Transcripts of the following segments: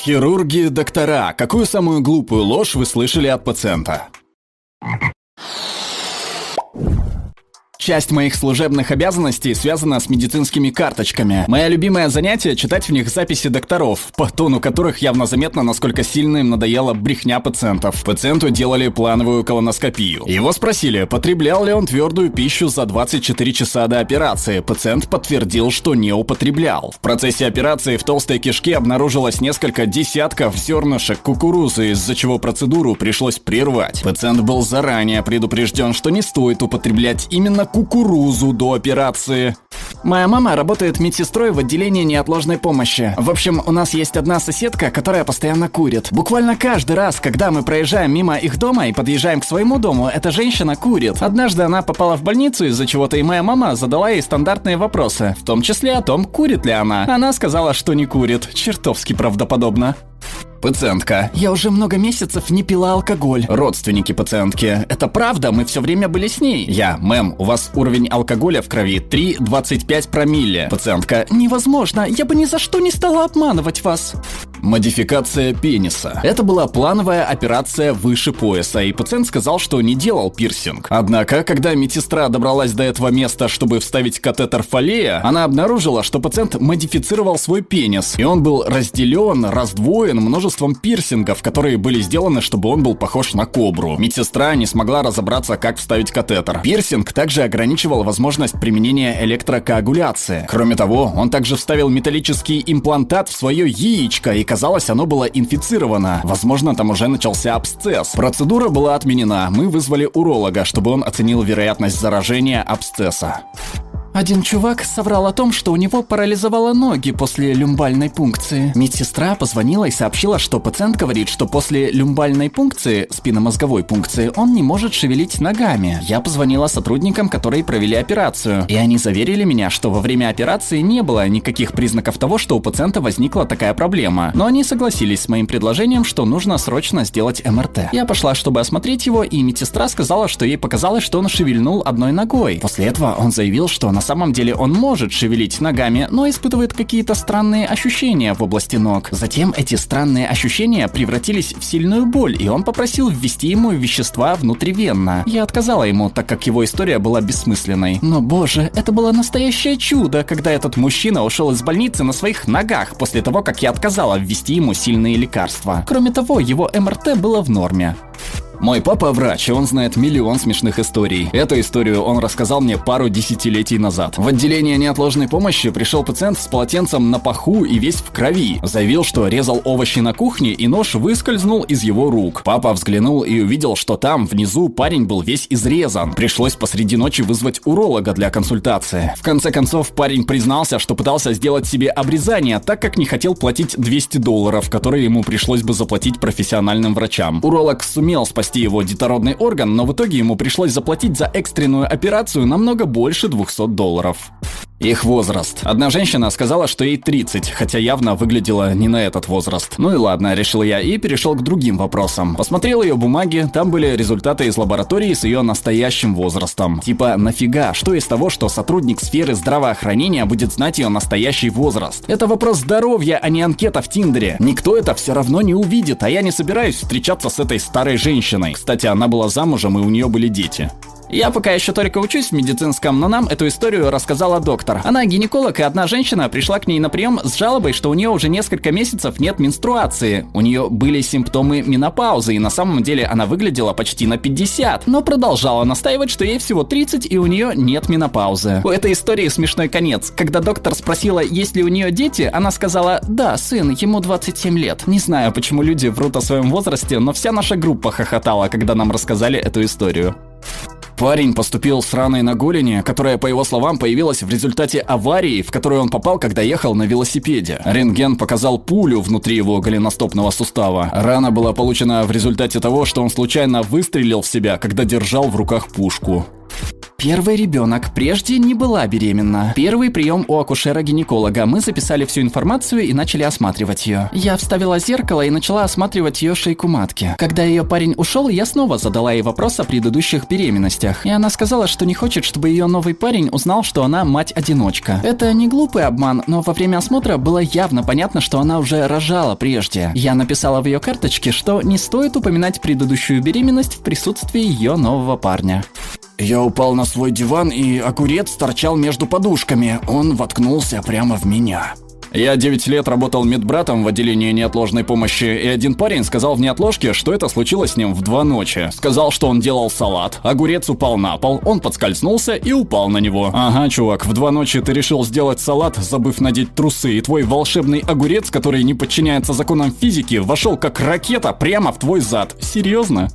Хирурги, доктора, какую самую глупую ложь вы слышали от пациента? Часть моих служебных обязанностей связана с медицинскими карточками. Мое любимое занятие — читать в них записи докторов, по тону которых явно заметно, насколько сильно им надоела брехня пациентов. Пациенту делали плановую колоноскопию. Его спросили, потреблял ли он твердую пищу за 24 часа до операции. Пациент подтвердил, что не употреблял. В процессе операции в толстой кишке обнаружилось несколько десятков зернышек кукурузы, из-за чего процедуру пришлось прервать. Пациент был заранее предупрежден, что не стоит употреблять именно кукурузу до операции. Моя мама работает медсестрой в отделении неотложной помощи. В общем, у нас есть одна соседка, которая постоянно курит. Буквально каждый раз, когда мы проезжаем мимо их дома и подъезжаем к своему дому, эта женщина курит. Однажды она попала в больницу из-за чего-то, и моя мама задала ей стандартные вопросы, в том числе о том, курит ли она. Она сказала, что не курит. Чертовски правдоподобно. Пациентка. Я уже много месяцев не пила алкоголь. Родственники пациентки. Это правда, мы все время были с ней. Я. Мэм, у вас уровень алкоголя в крови 3,25 промилле. Пациентка. Невозможно, я бы ни за что не стала обманывать вас. Модификация пениса. Это была плановая операция выше пояса, и пациент сказал, что не делал пирсинг. Однако, когда медсестра добралась до этого места, чтобы вставить катетер Фоллея, она обнаружила, что пациент модифицировал свой пенис, и он был разделен, раздвоен множеством пирсингов, которые были сделаны, чтобы он был похож на кобру. Медсестра не смогла разобраться, как вставить катетер. Пирсинг также ограничивал возможность применения электрокоагуляции. Кроме того, он также вставил металлический имплантат в свое яичко, и казалось, оно было инфицировано. Возможно, там уже начался абсцесс. Процедура была отменена. Мы вызвали уролога, чтобы он оценил вероятность заражения абсцесса. Один чувак соврал о том, что у него парализовало ноги после люмбальной пункции. Медсестра позвонила и сообщила, что пациент говорит, что после люмбальной пункции, спинномозговой пункции, он не может шевелить ногами. Я позвонила сотрудникам, которые провели операцию, и они заверили меня, что во время операции не было никаких признаков того, что у пациента возникла такая проблема. Но они согласились с моим предложением, что нужно срочно сделать МРТ. Я пошла, чтобы осмотреть его, и медсестра сказала, что ей показалось, что он шевельнул одной ногой. После этого он заявил, что на самом деле он может шевелить ногами, но испытывает какие-то странные ощущения в области ног. Затем эти странные ощущения превратились в сильную боль, и он попросил ввести ему вещества внутривенно. Я отказала ему, так как его история была бессмысленной. Но, боже, это было настоящее чудо, когда этот мужчина ушел из больницы на своих ногах после того, как я отказала ввести ему сильные лекарства. Кроме того, его МРТ было в норме. Мой папа врач, и он знает миллион смешных историй. Эту историю он рассказал мне пару десятилетий назад. В отделение неотложной помощи пришел пациент с полотенцем на паху и весь в крови. Заявил, что резал овощи на кухне, и нож выскользнул из его рук. Папа взглянул и увидел, что там, внизу, парень был весь изрезан. Пришлось посреди ночи вызвать уролога для консультации. В конце концов, парень признался, что пытался сделать себе обрезание, так как не хотел платить $200, которые ему пришлось бы заплатить профессиональным врачам. Уролог сумел спасти его детородный орган, но в итоге ему пришлось заплатить за экстренную операцию намного больше $200. Их возраст. Одна женщина сказала, что ей 30, хотя явно выглядела не на этот возраст. Ну и ладно, решил я и перешел к другим вопросам. Посмотрел ее бумаги, там были результаты из лаборатории с ее настоящим возрастом. Типа, нафига, что из того, что сотрудник сферы здравоохранения будет знать ее настоящий возраст? Это вопрос здоровья, а не анкета в Тиндере. Никто это все равно не увидит, а я не собираюсь встречаться с этой старой женщиной. Кстати, она была замужем, и у нее были дети. Я пока еще только учусь в медицинском, но нам эту историю рассказала доктор. Она гинеколог, и одна женщина пришла к ней на прием с жалобой, что у нее уже несколько месяцев нет менструации. У нее были симптомы менопаузы, и на самом деле она выглядела почти на 50, но продолжала настаивать, что ей всего 30, и у нее нет менопаузы. У этой истории смешной конец. Когда доктор спросила, есть ли у нее дети, она сказала: да, сын, ему 27 лет. Не знаю, почему люди врут о своем возрасте, но вся наша группа хохотала, когда нам рассказали эту историю. Парень поступил с раной на голени, которая, по его словам, появилась в результате аварии, в которую он попал, когда ехал на велосипеде. Рентген показал пулю внутри его голеностопного сустава. Рана была получена в результате того, что он случайно выстрелил в себя, когда держал в руках пушку. Первый ребенок прежде не была беременна. Первый прием у акушера-гинеколога. Мы записали всю информацию и начали осматривать ее. Я вставила зеркало и начала осматривать ее шейку матки. Когда ее парень ушел, я снова задала ей вопрос о предыдущих беременностях. И она сказала, что не хочет, чтобы ее новый парень узнал, что она мать-одиночка. Это не глупый обман, но во время осмотра было явно понятно, что она уже рожала прежде. Я написала в ее карточке, что не стоит упоминать предыдущую беременность в присутствии ее нового парня. Я упал на свой диван, и огурец торчал между подушками. Он воткнулся прямо в меня. Я 9 лет работал медбратом в отделении неотложной помощи, и один парень сказал в неотложке, что это случилось с ним в 2 ночи. Сказал, что он делал салат, огурец упал на пол, он подскользнулся и упал на него. Ага, чувак, в 2 ночи ты решил сделать салат, забыв надеть трусы, и твой волшебный огурец, который не подчиняется законам физики, вошел как ракета прямо в твой зад. Серьезно?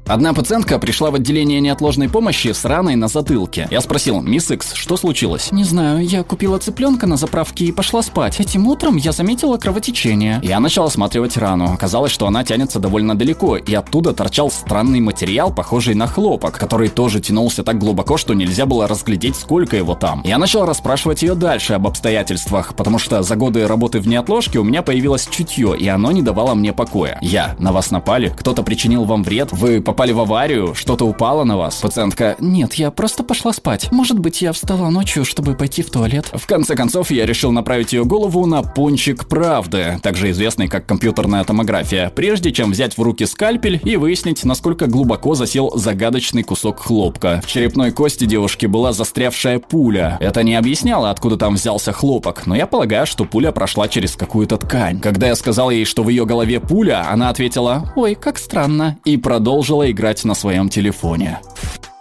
Одна пациентка пришла в отделение неотложной помощи с раной на затылке. Я спросил: «Мисс Икс, что случилось?» «Не знаю, я купила цыпленка на заправке и пошла спать. Этим утром я заметила кровотечение». Я начал осматривать рану. Оказалось, что она тянется довольно далеко, и оттуда торчал странный материал, похожий на хлопок, который тоже тянулся так глубоко, что нельзя было разглядеть, сколько его там. Я начал расспрашивать ее дальше об обстоятельствах, потому что за годы работы в неотложке у меня появилось чутье, и оно не давало мне покоя. На вас напали? Кто-то причинил вам вред? Вы попали в аварию? Что-то упало на вас?» Пациентка: «Нет, я просто пошла спать. Может быть, я встала ночью, чтобы пойти в туалет». В конце концов, я решил направить ее голову на пончик правды, также известный как компьютерная томография, прежде чем взять в руки скальпель и выяснить, насколько глубоко засел загадочный кусок хлопка. В черепной кости девушки была застрявшая пуля. Это не объясняло, откуда там взялся хлопок, но я полагаю, что пуля прошла через какую-то ткань. Когда я сказал ей, что в ее голове пуля, она ответила: «Ой, как странно», и продолжила играть на своем телефоне.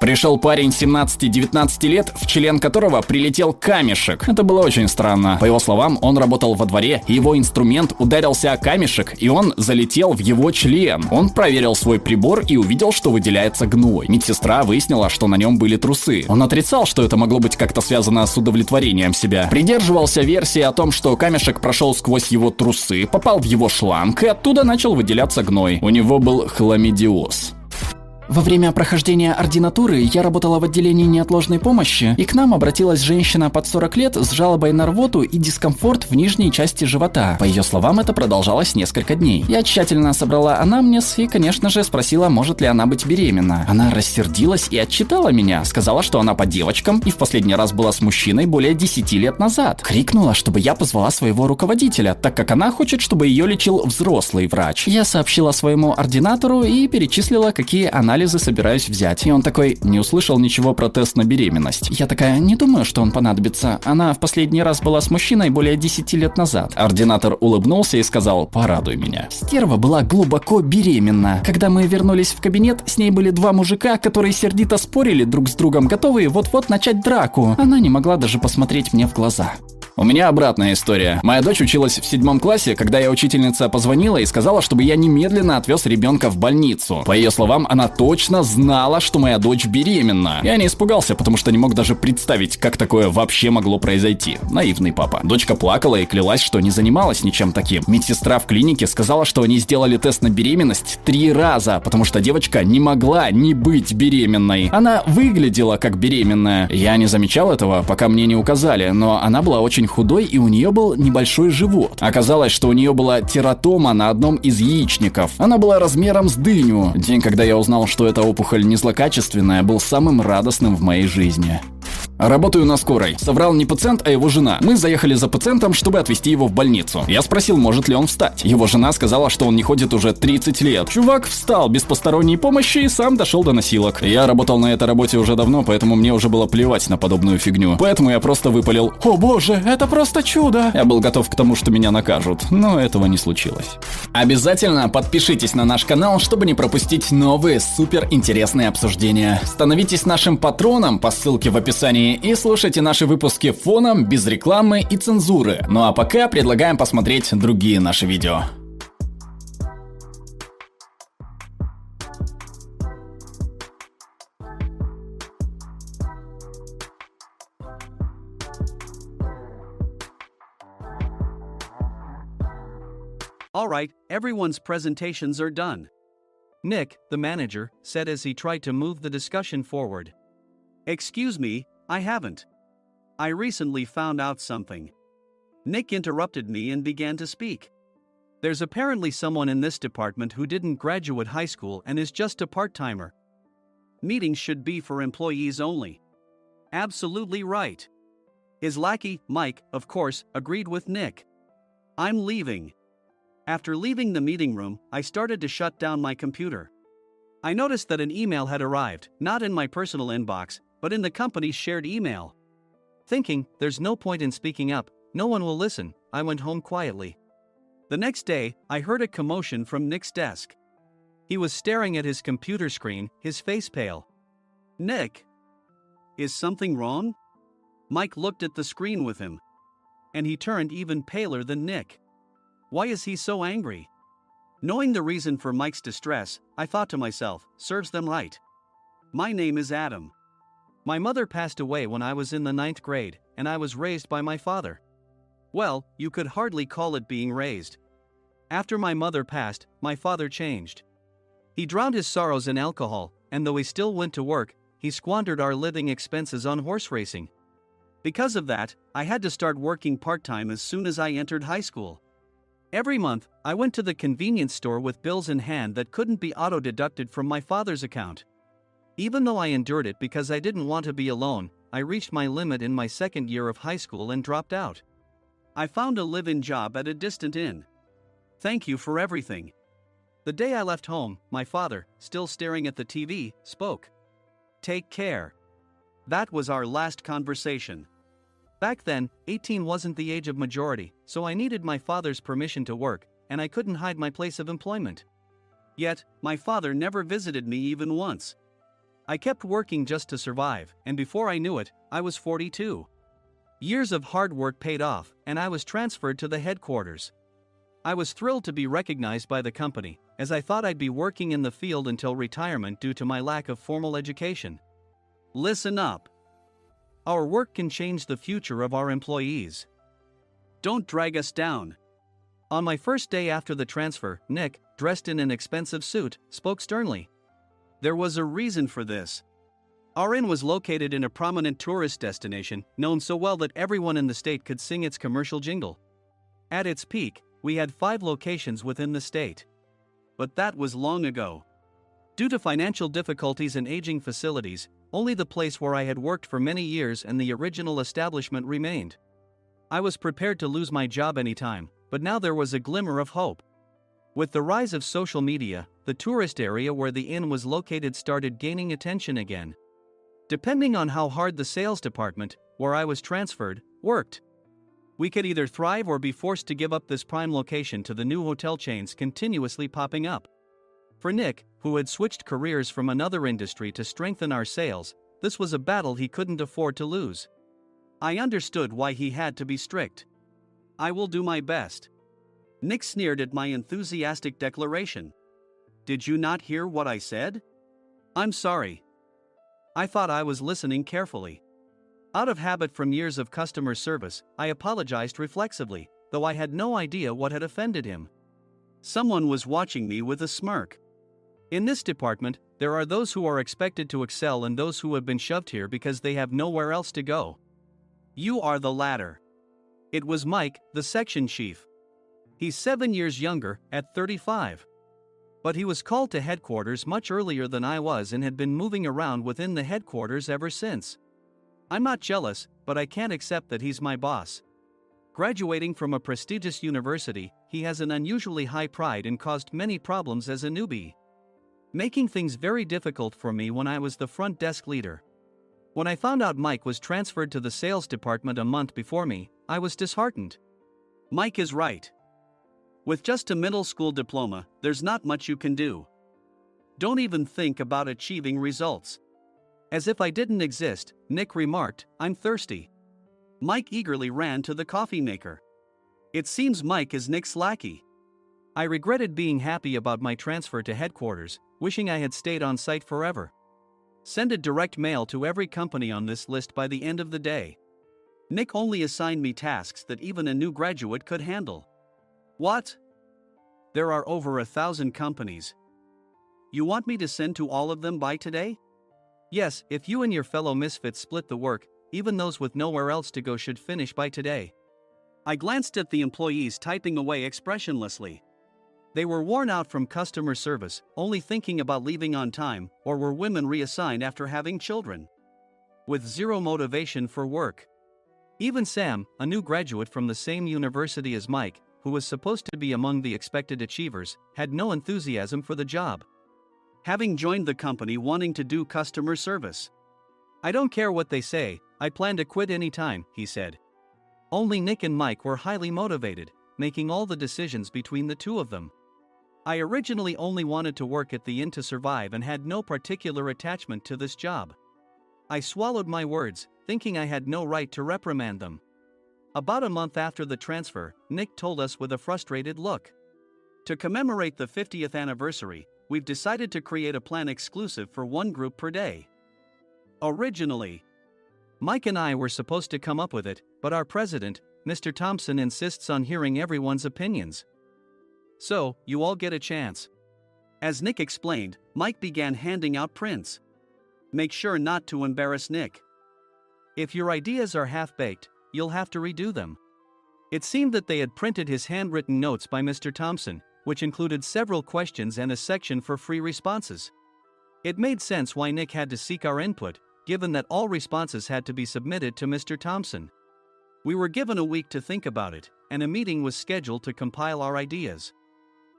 Пришел парень 17-19 лет, в член которого прилетел камешек. Это было очень странно. По его словам, он работал во дворе, и его инструмент ударился о камешек, и он залетел в его член. Он проверил свой прибор и увидел, что выделяется гной. Медсестра выяснила, что на нем были трусы. Он отрицал, что это могло быть как-то связано с удовлетворением себя. Придерживался версии о том, что камешек прошел сквозь его трусы, попал в его шланг, и оттуда начал выделяться гной. У него был хламидиоз. Во время прохождения ординатуры я работала в отделении неотложной помощи, и к нам обратилась женщина под 40 лет с жалобой на рвоту и дискомфорт в нижней части живота. По ее словам, это продолжалось несколько дней. Я тщательно собрала анамнез и, конечно же, спросила, может ли она быть беременна. Она рассердилась и отчитала меня, сказала, что она по девочкам и в последний раз была с мужчиной более 10 лет назад. Крикнула, чтобы я позвала своего руководителя, так как она хочет, чтобы ее лечил взрослый врач. Я сообщила своему ординатору и перечислила, какие анализы собираюсь взять. И он такой: не услышал ничего про тест на беременность. Я такая: не думаю, что он понадобится. Она в последний раз была с мужчиной более 10 лет назад. Ординатор улыбнулся и сказал: порадуй меня. Стерва была глубоко беременна. Когда мы вернулись в кабинет, с ней были 2 мужика, которые сердито спорили друг с другом, готовые вот-вот начать драку. Она не могла даже посмотреть мне в глаза. У меня обратная история. Моя дочь училась в 7 классе, когда я учительница позвонила и сказала, чтобы я немедленно отвез ребенка в больницу. По ее словам, она точно знала, что моя дочь беременна. Я не испугался, потому что не мог даже представить, как такое вообще могло произойти. Наивный папа. Дочка плакала и клялась, что не занималась ничем таким. Медсестра в клинике сказала, что они сделали тест на беременность 3 раза, потому что девочка не могла не быть беременной. Она выглядела как беременная. Я не замечал этого, пока мне не указали, но она была очень худой, и у нее был небольшой живот. Оказалось, что у нее была тератома на одном из яичников. Она была размером с дыню. День, когда я узнал, что эта опухоль не злокачественная, был самым радостным в моей жизни. Работаю на скорой. Соврал не пациент, а его жена. Мы заехали за пациентом, чтобы отвезти его в больницу. Я спросил, может ли он встать. Его жена сказала, что он не ходит уже 30 лет. Чувак встал без посторонней помощи и сам дошел до носилок. Я работал на этой работе уже давно, поэтому мне уже было плевать на подобную фигню. Поэтому я просто выпалил: «О боже, это просто чудо!» Я был готов к тому, что меня накажут, но этого не случилось. Обязательно подпишитесь на наш канал, чтобы не пропустить новые супер интересные обсуждения. Становитесь нашим патроном по ссылке в описании и слушайте наши выпуски фоном, без рекламы и цензуры. Ну а пока предлагаем посмотреть другие наши видео. All right, everyone's presentations are done. Nick, the manager, said as he tried to move the discussion forward. Excuse me, I haven't. I recently found out something. Nick interrupted me and began to speak. There's apparently someone in this department who didn't graduate high school and is just a part-timer. Meetings should be for employees only. Absolutely right. His lackey, Mike, of course, agreed with Nick. I'm leaving. After leaving the meeting room, I started to shut down my computer. I noticed that an email had arrived, not in my personal inbox, but in the company's shared email. Thinking, there's no point in speaking up, no one will listen, I went home quietly. The next day, I heard a commotion from Nick's desk. He was staring at his computer screen, his face pale. Nick! Is something wrong? Mike looked at the screen with him. And he turned even paler than Nick. Why is he so angry? Knowing the reason for Mike's distress, I thought to myself, serves them right. My name is Adam. My mother passed away when I was in the 9th grade, and I was raised by my father. Well, you could hardly call it being raised. After my mother passed, my father changed. He drowned his sorrows in alcohol, and though he still went to work, he squandered our living expenses on horse racing. Because of that, I had to start working part-time as soon as I entered high school. Every month, I went to the convenience store with bills in hand that couldn't be auto-deducted from my father's account. Even though I endured it because I didn't want to be alone, I reached my limit in my 2nd year of high school and dropped out. I found a live-in job at a distant inn. Thank you for everything. The day I left home, my father, still staring at the TV, spoke. Take care. That was our last conversation. Back then, 18 wasn't the age of majority, so I needed my father's permission to work, and I couldn't hide my place of employment. Yet, my father never visited me even once. I kept working just to survive, and before I knew it, I was 42. Years of hard work paid off, and I was transferred to the headquarters. I was thrilled to be recognized by the company, as I thought I'd be working in the field until retirement due to my lack of formal education. Listen up. Our work can change the future of our employees. Don't drag us down. On my first day after the transfer, Nick, dressed in an expensive suit, spoke sternly. There was a reason for this. Our inn was located in a prominent tourist destination, known so well that everyone in the state could sing its commercial jingle. At its peak, we had 5 locations within the state. But that was long ago. Due to financial difficulties and aging facilities, only the place where I had worked for many years and the original establishment remained. I was prepared to lose my job anytime, but now there was a glimmer of hope. With the rise of social media, the tourist area where the inn was located started gaining attention again. Depending on how hard the sales department, where I was transferred, worked, we could either thrive or be forced to give up this prime location to the new hotel chains continuously popping up. For Nick, who had switched careers from another industry to strengthen our sales, this was a battle he couldn't afford to lose. I understood why he had to be strict. I will do my best. Nick sneered at my enthusiastic declaration. Did you not hear what I said? I'm sorry. I thought I was listening carefully. Out of habit from years of customer service, I apologized reflexively, though I had no idea what had offended him. Someone was watching me with a smirk. In this department, there are those who are expected to excel and those who have been shoved here because they have nowhere else to go. You are the latter. It was Mike, the section chief. He's 7 years younger, at 35. But he was called to headquarters much earlier than I was and had been moving around within the headquarters ever since. I'm not jealous, but I can't accept that he's my boss. Graduating from a prestigious university, he has an unusually high pride and caused many problems as a newbie, making things very difficult for me when I was the front desk leader. When I found out Mike was transferred to the sales department a month before me, I was disheartened. Mike is right. With just a middle school diploma, there's not much you can do. Don't even think about achieving results. As if I didn't exist, Nick remarked, I'm thirsty. Mike eagerly ran to the coffee maker. It seems Mike is Nick's lackey. I regretted being happy about my transfer to headquarters, wishing I had stayed on site forever. Send a direct mail to every company on this list by the end of the day. Nick only assigned me tasks that even a new graduate could handle. What? There are over 1,000 companies. You want me to send to all of them by today? Yes, if you and your fellow misfits split the work, even those with nowhere else to go should finish by today. I glanced at the employees typing away expressionlessly. They were worn out from customer service, only thinking about leaving on time, or were women reassigned after having children. With zero motivation for work. Even Sam, a new graduate from the same university as Mike, who was supposed to be among the expected achievers, had no enthusiasm for the job. Having joined the company wanting to do customer service. I don't care what they say, I plan to quit anytime, he said. Only Nick and Mike were highly motivated, making all the decisions between the two of them. I originally only wanted to work at the inn to survive and had no particular attachment to this job. I swallowed my words, thinking I had no right to reprimand them. About a month after the transfer, Nick told us with a frustrated look. To commemorate the 50th anniversary, we've decided to create a plan exclusive for one group per day. Originally, Mike and I were supposed to come up with it, but our president, Mr. Thompson, insists on hearing everyone's opinions. So, you all get a chance. As Nick explained, Mike began handing out prints. Make sure not to embarrass Nick. If your ideas are half-baked, you'll have to redo them. It seemed that they had printed his handwritten notes by Mr. Thompson, which included several questions and a section for free responses. It made sense why Nick had to seek our input, given that all responses had to be submitted to Mr. Thompson. We were given a week to think about it, and a meeting was scheduled to compile our ideas.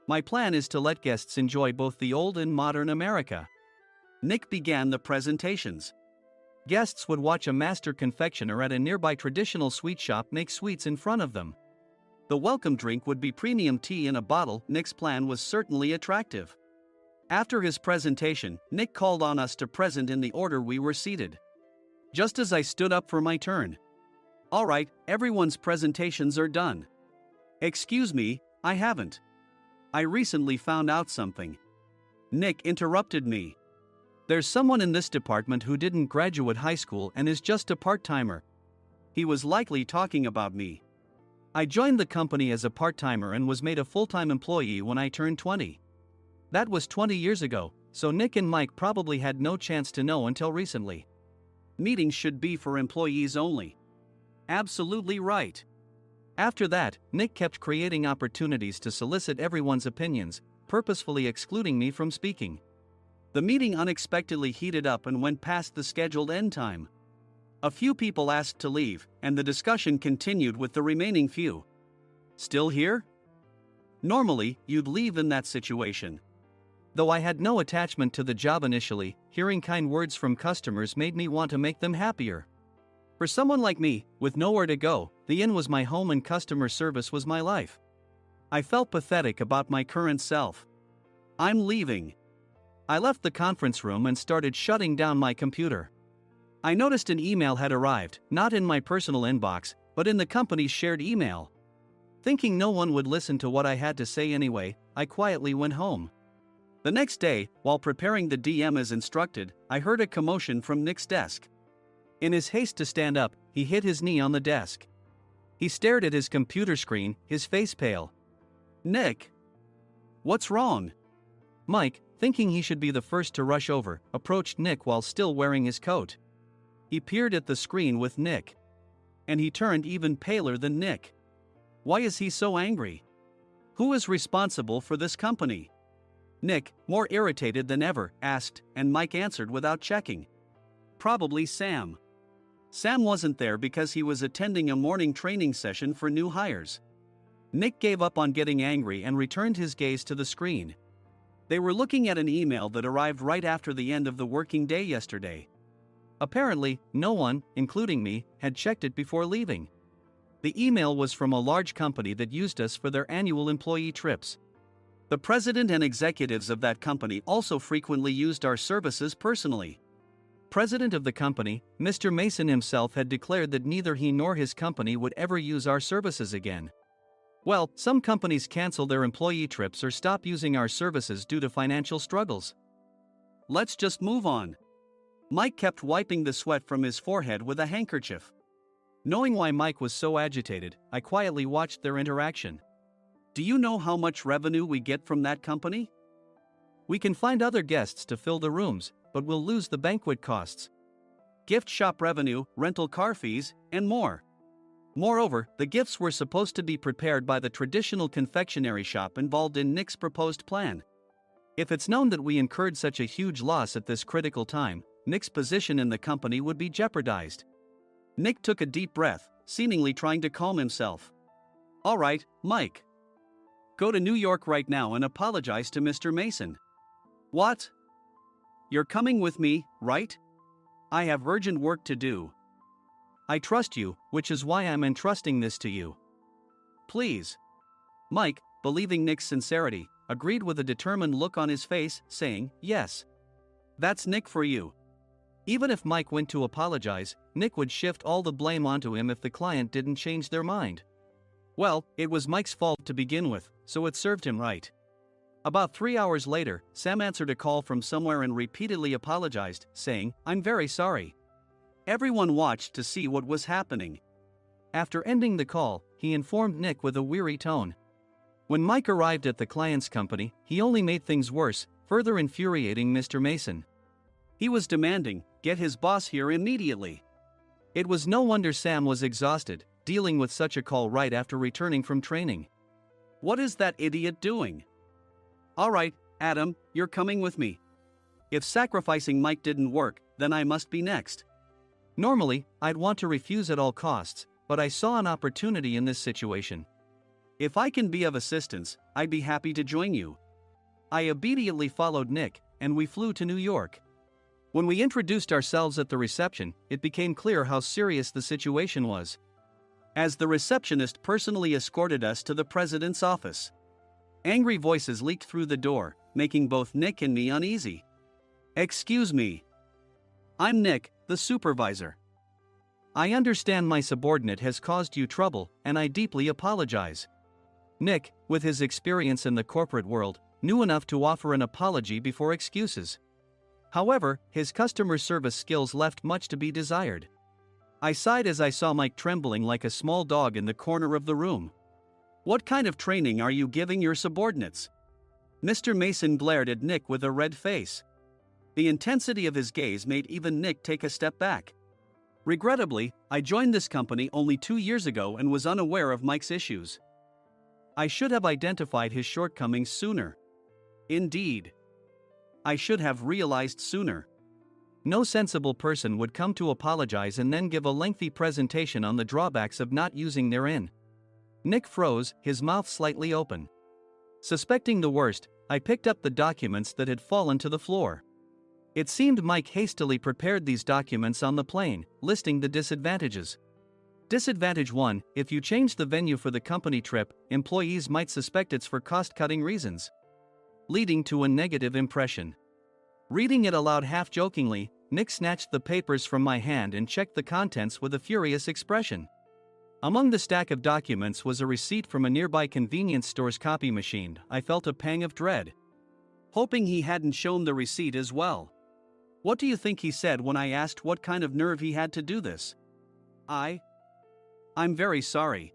My plan is to let guests enjoy both the old and modern America. Nick began the presentations. Guests would watch a master confectioner at a nearby traditional sweet shop make sweets in front of them. The welcome drink would be premium tea in a bottle. Nick's plan was certainly attractive. After his presentation, Nick called on us to present in the order we were seated. Just as I stood up for my turn. All right, everyone's presentations are done. Excuse me, I haven't. I recently found out something. Nick interrupted me. There's someone in this department who didn't graduate high school and is just a part-timer. He was likely talking about me. I joined the company as a part-timer and was made a full-time employee when I turned 20. That was 20 years ago, so Nick and Mike probably had no chance to know until recently. Meetings should be for employees only. Absolutely right. After that, Nick kept creating opportunities to solicit everyone's opinions, purposefully excluding me from speaking. The meeting unexpectedly heated up and went past the scheduled end time. A few people asked to leave, and the discussion continued with the remaining few. Still here? Normally, you'd leave in that situation. Though I had no attachment to the job initially, hearing kind words from customers made me want to make them happier. For someone like me, with nowhere to go, the inn was my home and customer service was my life. I felt pathetic about my current self. I'm leaving. I left the conference room and started shutting down my computer. I noticed an email had arrived, not in my personal inbox, but in the company's shared email. Thinking no one would listen to what I had to say anyway, I quietly went home. The next day, while preparing the DM as instructed, I heard a commotion from Nick's desk. In his haste to stand up, he hit his knee on the desk. He stared at his computer screen, his face pale. Nick! What's wrong? Mike, thinking he should be the first to rush over, approached Nick while still wearing his coat. He peered at the screen with Nick. And he turned even paler than Nick. Why is he so angry? Who is responsible for this company? Nick, more irritated than ever, asked, and Mike answered without checking. Probably Sam. Sam wasn't there because he was attending a morning training session for new hires. Nick gave up on getting angry and returned his gaze to the screen. They were looking at an email that arrived right after the end of the working day yesterday. Apparently, no one, including me, had checked it before leaving. The email was from a large company that used us for their annual employee trips. The president and executives of that company also frequently used our services personally. President of the company, Mr. Mason himself, had declared that neither he nor his company would ever use our services again. Well, some companies cancel their employee trips or stop using our services due to financial struggles. Let's just move on. Mike kept wiping the sweat from his forehead with a handkerchief. Knowing why Mike was so agitated, I quietly watched their interaction. Do you know how much revenue we get from that company? We can find other guests to fill the rooms, but we'll lose the banquet costs, gift shop revenue, rental car fees, and more. Moreover, the gifts were supposed to be prepared by the traditional confectionery shop involved in Nick's proposed plan. If it's known that we incurred such a huge loss at this critical time, Nick's position in the company would be jeopardized. Nick took a deep breath, seemingly trying to calm himself. All right, Mike. Go to New York right now and apologize to Mr. Mason. What? You're coming with me, right? I have urgent work to do. I trust you, which is why I'm entrusting this to you. Please. Mike, believing Nick's sincerity, agreed with a determined look on his face, saying, yes. That's Nick for you. Even if Mike went to apologize, Nick would shift all the blame onto him if the client didn't change their mind. Well, it was Mike's fault to begin with, so it served him right. About 3 hours later, Sam answered a call from somewhere and repeatedly apologized, saying, I'm very sorry. Everyone watched to see what was happening. After ending the call, he informed Nick with a weary tone. When Mike arrived at the client's company, he only made things worse, further infuriating Mr. Mason. He was demanding, get his boss here immediately. It was no wonder Sam was exhausted, dealing with such a call right after returning from training. What is that idiot doing? All right, Adam, you're coming with me. If sacrificing Mike didn't work, then I must be next. Normally, I'd want to refuse at all costs, but I saw an opportunity in this situation. If I can be of assistance, I'd be happy to join you. I immediately followed Nick, and we flew to New York. When we introduced ourselves at the reception, it became clear how serious the situation was, as the receptionist personally escorted us to the president's office. Angry voices leaked through the door, making both Nick and me uneasy. Excuse me. I'm Nick, the supervisor. I understand my subordinate has caused you trouble, and I deeply apologize. Nick, with his experience in the corporate world, knew enough to offer an apology before excuses. However, his customer service skills left much to be desired. I sighed as I saw Mike trembling like a small dog in the corner of the room. What kind of training are you giving your subordinates? Mr. Mason glared at Nick with a red face. The intensity of his gaze made even Nick take a step back. Regrettably, I joined this company only 2 years ago and was unaware of Mike's issues. I should have identified his shortcomings sooner. Indeed. I should have realized sooner. No sensible person would come to apologize and then give a lengthy presentation on the drawbacks of not using their in. Nick froze, his mouth slightly open. Suspecting the worst, I picked up the documents that had fallen to the floor. It seemed Mike hastily prepared these documents on the plane, listing the disadvantages. Disadvantage 1, if you change the venue for the company trip, employees might suspect it's for cost-cutting reasons, leading to a negative impression. Reading it aloud half-jokingly, Nick snatched the papers from my hand and checked the contents with a furious expression. Among the stack of documents was a receipt from a nearby convenience store's copy machine. I felt a pang of dread, hoping he hadn't shown the receipt as well. What do you think he said when I asked what kind of nerve he had to do this? I'm very sorry.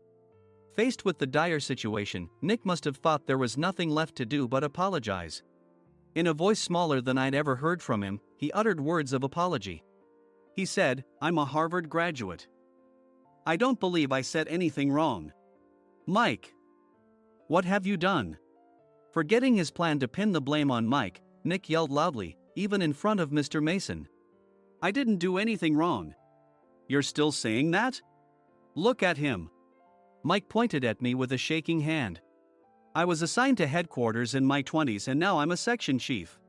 Faced with the dire situation, Nick must have thought there was nothing left to do but apologize. In a voice smaller than I'd ever heard from him, he uttered words of apology. He said, I'm a Harvard graduate. I don't believe I said anything wrong. Mike! What have you done? Forgetting his plan to pin the blame on Mike, Nick yelled loudly, even in front of Mr. Mason. I didn't do anything wrong. You're still saying that? Look at him. Mike pointed at me with a shaking hand. I was assigned to headquarters in my 20s and now I'm a section chief.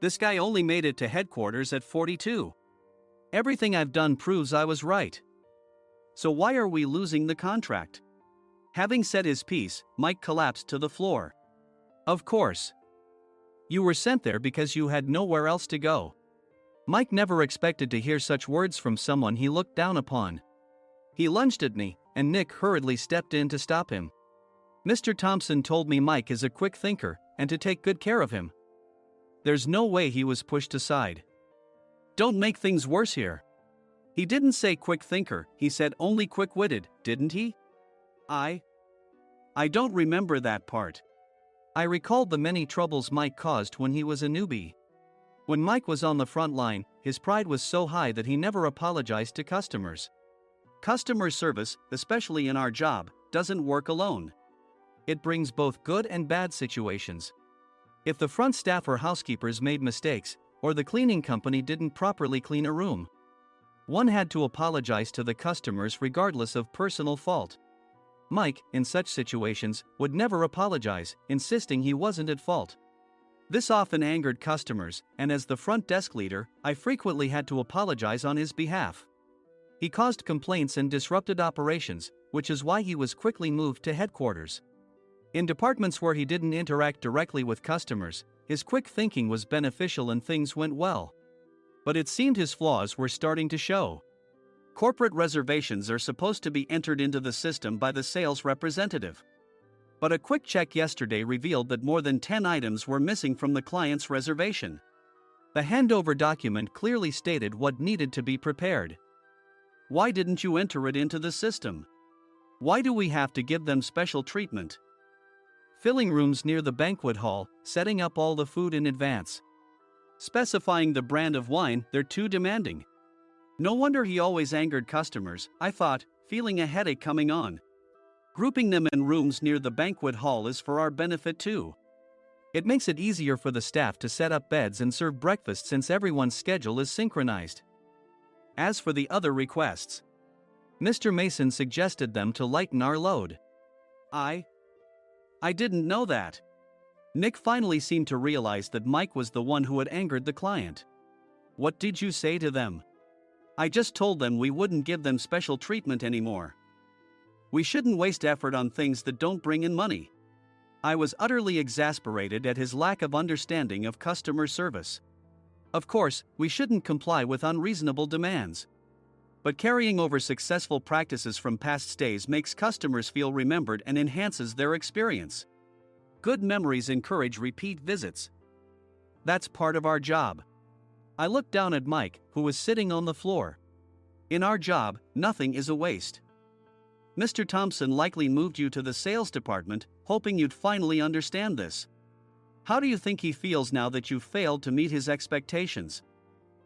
This guy only made it to headquarters at 42. Everything I've done proves I was right. So why are we losing the contract? Having said his piece, Mike collapsed to the floor. Of course. You were sent there because you had nowhere else to go. Mike never expected to hear such words from someone he looked down upon. He lunged at me, and Nick hurriedly stepped in to stop him. Mr. Thompson told me Mike is a quick thinker, and to take good care of him. There's no way he was pushed aside. Don't make things worse here. He didn't say quick thinker, he said only quick-witted, didn't he? I don't remember that part. I recalled the many troubles Mike caused when he was a newbie. When Mike was on the front line, his pride was so high that he never apologized to customers. Customer service, especially in our job, doesn't work alone. It brings both good and bad situations. If the front staff or housekeepers made mistakes, or the cleaning company didn't properly clean a room, one had to apologize to the customers regardless of personal fault. Mike, in such situations, would never apologize, insisting he wasn't at fault. This often angered customers, and as the front desk leader, I frequently had to apologize on his behalf. He caused complaints and disrupted operations, which is why he was quickly moved to headquarters. In departments where he didn't interact directly with customers, his quick thinking was beneficial and things went well. But it seemed his flaws were starting to show. Corporate reservations are supposed to be entered into the system by the sales representative. But a quick check yesterday revealed that more than 10 items were missing from the client's reservation. The handover document clearly stated what needed to be prepared. Why didn't you enter it into the system? Why do we have to give them special treatment? Filling rooms near the banquet hall, setting up all the food in advance. Specifying the brand of wine, they're too demanding. No wonder he always angered customers, I thought, feeling a headache coming on. Grouping them in rooms near the banquet hall is for our benefit too. It makes it easier for the staff to set up beds and serve breakfast since everyone's schedule is synchronized. As for the other requests, Mr. Mason suggested them to lighten our load. I didn't know that. Nick finally seemed to realize that Mike was the one who had angered the client. What did you say to them? I just told them we wouldn't give them special treatment anymore. We shouldn't waste effort on things that don't bring in money. I was utterly exasperated at his lack of understanding of customer service. Of course, we shouldn't comply with unreasonable demands. But carrying over successful practices from past stays makes customers feel remembered and enhances their experience. Good memories encourage repeat visits. That's part of our job. I looked down at Mike, who was sitting on the floor. In our job, nothing is a waste. Mr. Thompson likely moved you to the sales department, hoping you'd finally understand this. How do you think he feels now that you failed to meet his expectations?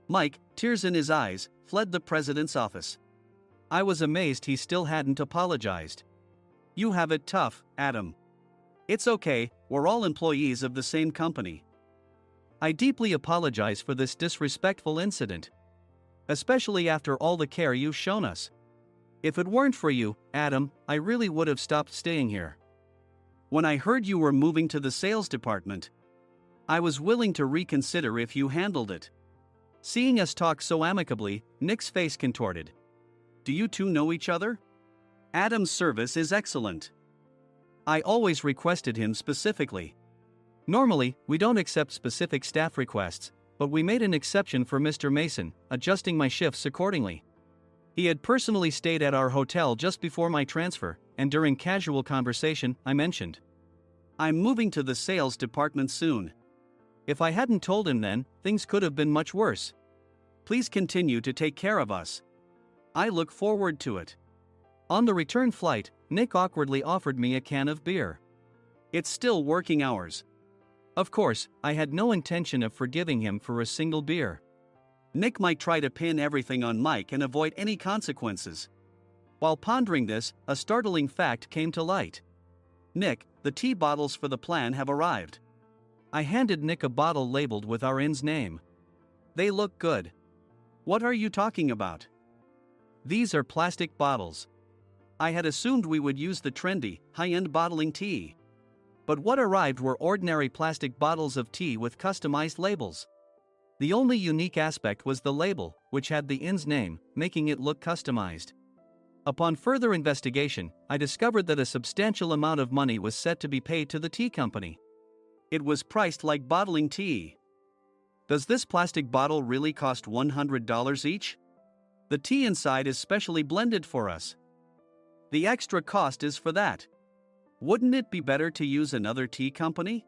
Mike, tears in his eyes, fled the president's office. I was amazed he still hadn't apologized. You have it tough, Adam. It's okay, we're all employees of the same company. I deeply apologize for this disrespectful incident. Especially after all the care you've shown us. If it weren't for you, Adam, I really would have stopped staying here. When I heard you were moving to the sales department, I was willing to reconsider if you handled it. Seeing us talk so amicably, Nick's face contorted. Do you two know each other? Adam's service is excellent. I always requested him specifically. Normally, we don't accept specific staff requests, but we made an exception for Mr. Mason, adjusting my shifts accordingly. He had personally stayed at our hotel just before my transfer, and during casual conversation, I mentioned, I'm moving to the sales department soon. If I hadn't told him then, things could have been much worse. Please continue to take care of us. I look forward to it. On the return flight, Nick awkwardly offered me a can of beer. It's still working hours. Of course, I had no intention of forgiving him for a single beer. Nick might try to pin everything on Mike and avoid any consequences. While pondering this, a startling fact came to light. Nick, the tea bottles for the plan have arrived. I handed Nick a bottle labeled with our inn's name. They look good. What are you talking about? These are plastic bottles. I had assumed we would use the trendy, high-end bottling tea. But what arrived were ordinary plastic bottles of tea with customized labels. The only unique aspect was the label, which had the inn's name, making it look customized. Upon further investigation, I discovered that a substantial amount of money was set to be paid to the tea company. It was priced like bottling tea. Does this plastic bottle really cost $100 each? The tea inside is specially blended for us. The extra cost is for that. Wouldn't it be better to use another tea company?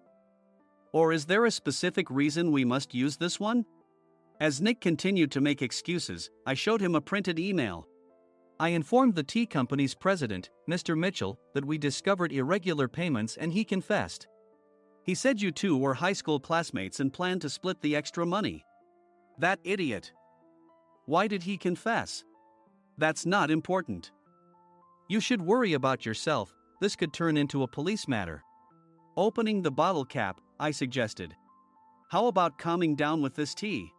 Or is there a specific reason we must use this one? As Nick continued to make excuses, I showed him a printed email. I informed the tea company's president, Mr. Mitchell, that we discovered irregular payments and he confessed. He said you two were high school classmates and planned to split the extra money. That idiot. Why did he confess? That's not important. You should worry about yourself, this could turn into a police matter. Opening the bottle cap, I suggested. How about calming down with this tea?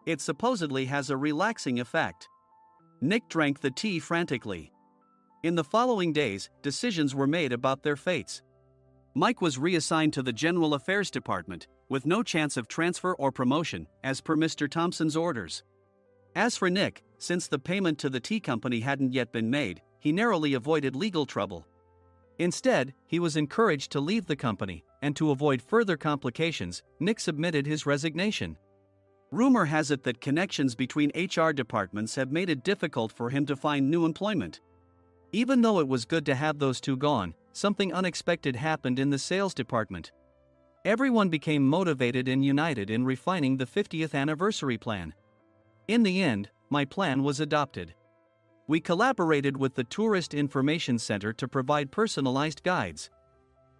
It supposedly has a relaxing effect. Nick drank the tea frantically. In the following days, decisions were made about their fates. Mike was reassigned to the General Affairs Department, with no chance of transfer or promotion, as per Mr. Thompson's orders. As for Nick, since the payment to the tea company hadn't yet been made, he narrowly avoided legal trouble. Instead, he was encouraged to leave the company, and to avoid further complications, Nick submitted his resignation. Rumor has it that connections between HR departments have made it difficult for him to find new employment. Even though it was good to have those two gone, something unexpected happened in the sales department. Everyone became motivated and united in refining the 50th anniversary plan. In the end, my plan was adopted. We collaborated with the Tourist Information Center to provide personalized guides.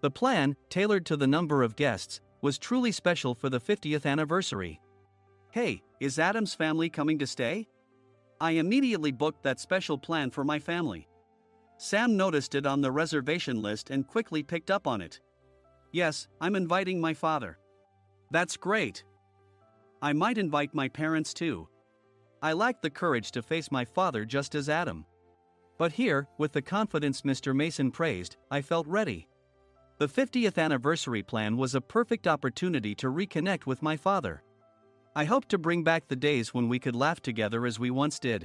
The plan, tailored to the number of guests, was truly special for the 50th anniversary. Hey, is Adam's family coming to stay? I immediately booked that special plan for my family. Sam noticed it on the reservation list and quickly picked up on it. Yes, I'm inviting my father. That's great. I might invite my parents too. I lacked the courage to face my father just as Adam. But here, with the confidence Mr. Mason praised, I felt ready. The 50th anniversary plan was a perfect opportunity to reconnect with my father. I hoped to bring back the days when we could laugh together as we once did.